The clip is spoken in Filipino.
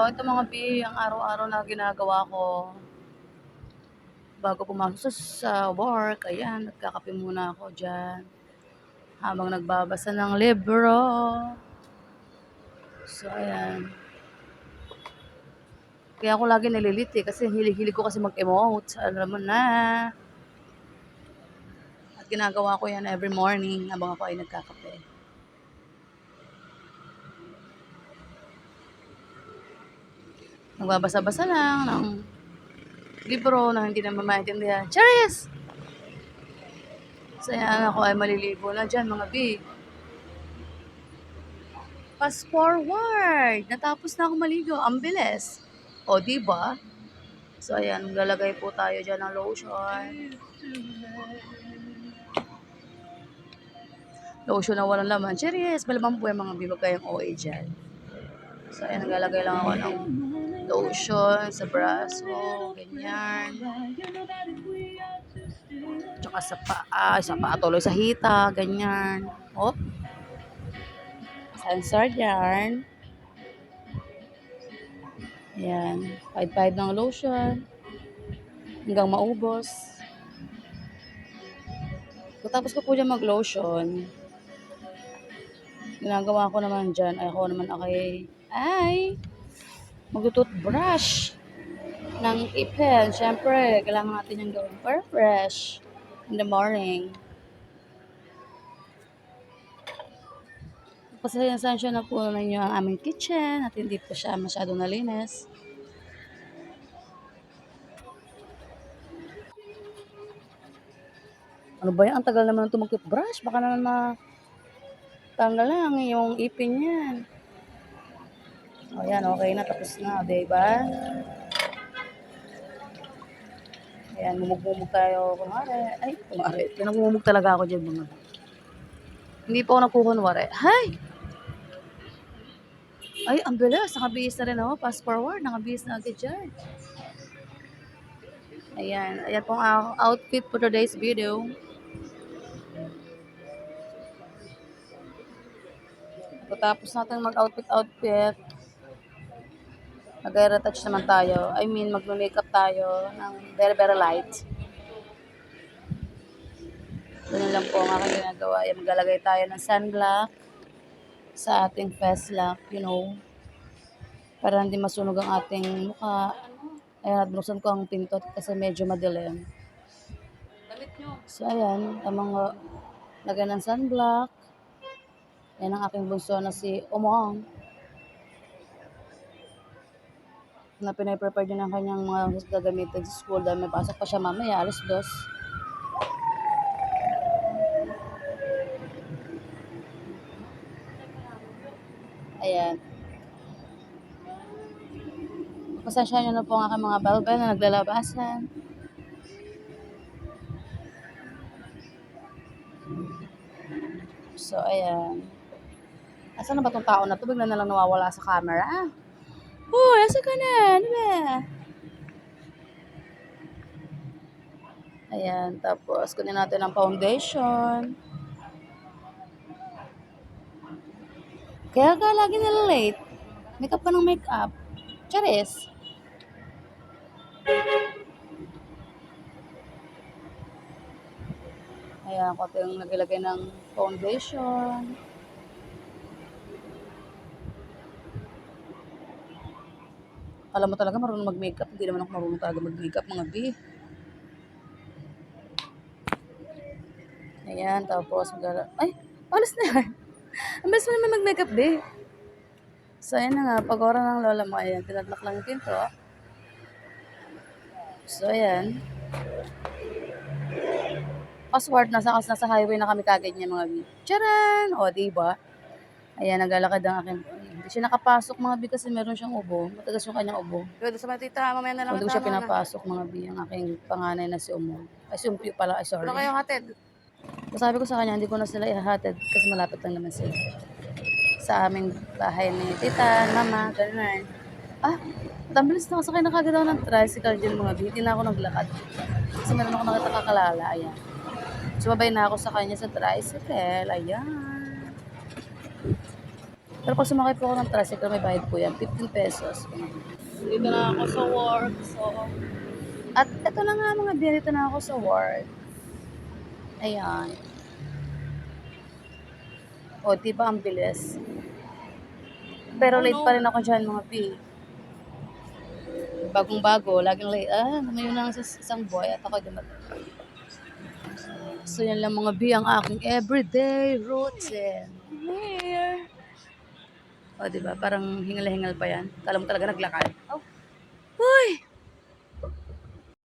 ito mga B, ang araw-araw na ginagawa ko bago pumasok sa work. Ayan, nagkakape muna ako dyan habang nagbabasa ng libro. So, ayan. Kaya ako lagi naliliti kasi hilig-hilig ko kasi mag-emote. Alam mo na. At ginagawa ko yan every morning habang ako ay nagkakape. Nagbabasa-basa lang ng libro na hindi naman maintindihan. Charis! So, ayan, ako ay maliligo na dyan, mga B. Fast forward! Natapos na ako maligo. Ang bilis. O, diba? So, ayan, lalagay po tayo dyan ng lotion. Lotion na walang laman. Cheers! Malamang po yung mga bibag kayong OA dyan. So, ayan, naglalagay lang ako ng lotion sa braso. Ganyan. Tsaka sa paa, tuloy sa hita. Ganyan. Oh. Sensor yarn. Ayan. 5-5 ng lotion. Hanggang maubos. Tapos ko po dyan mag-lotion. Ginagawa ko naman dyan. Ay, mag-toothbrush ng ipin. Siyempre, kailangan natin yung gawin para fresh in the morning. Pasensya na po ninyo ang aming kitchen at hindi po siya masyado nalinis. Ano ba yan? Ang tagal naman ito mag-toothbrush. Baka naman tanggal lang yung ipin yan. O yan, okay na. Tapos na. Diba? Ayan, mumug-mumug tayo. Kunwari. Pinagmumug talaga ako dyan mga. Hindi po ako nagkukunwari. Ay, ang bilis. Nakabihis na rin ako. Fast forward. Nakabihis na agad dyan. Ayan. Ayan pong outfit for today's video. Tapos natin mag-outfit. Mag-retouch naman tayo. Mag-makeup tayo ng very, very light. Ganun lang po ang aking ginagawa. Maglalagay tayo ng sunblock sa ating face lock, para hindi masunog ang ating mukha. Ayan, binuksan ko ang pinto kasi medyo madilim. So, ayan, tamang lagay ng sunblock. Yan ang aking bunso na si Omong. Na pinay-prepare din ang kanyang mga gagamitin sa school dahil may pasok pa siya mamaya, 2:00. Ayan. Pasensya nyo na po ang aking mga balbel na naglalabasan. So, ayan. Asan na ba itong tao na ito? Bigla na lang nawawala sa camera. Asa ka na? Ano ba? Ayan. Tapos, kunin natin ang foundation. Kaya ka lagi nila-late. Makeup ka ng makeup. Charis. Ayan, konting naglagay ng foundation. Alam mo talaga marunong mag-makeup. Hindi naman ako marunong talaga mag-makeup, mga B. Ayan, tapos alas na yan. Ang best mo naman mag-makeup, B. So, ayan na nga. Pag oras ng lola mo, ayan, tinadlock lang yung pinto. So, ayan. Password, nasa highway na kami kagad niya, mga B. Charan! O, diba? Ayan, naglalakad ang akin. Hindi siya nakapasok, mga B, kasi meron siyang ubo. Matagas yung kanyang ubo. Pwede sa matita, mamaya na lang. Hindi ko siya pinapasok, mga B, ang aking panganay na si Umo. Ay, si Umpio pala. Ay, sorry. Ano kayong hatid? Sabi ko sa kanya, hindi ko na sila ihahatid kasi malapit lang naman sila. Sa aming bahay ni tita, mama, gano'n. Tambilis na ako sakay na kagad ako ng tricycle dyan, mga B. Hindi na ako naglakad. Kasi meron ako nakita kakalala, ayan. Sumabay na ako sa kanya sa tricycle, ayan. Pero pag sumakay po ako ng tricycle, may bayad po yan, 15 pesos. Dito na ako sa work, so... At eto na nga mga dear, dito na ako sa work. Ayan. O, diba ang bilis? Pero late pa rin ako dyan, mga B. Bagong-bago, laging late. Ngayon lang sa isang boy at ako dumating. So, yan lang mga B, ang aking everyday routine. Here. O, diba? Parang hingal-hingal pa yan. Kala mo talaga naglakad. Oh. Uy!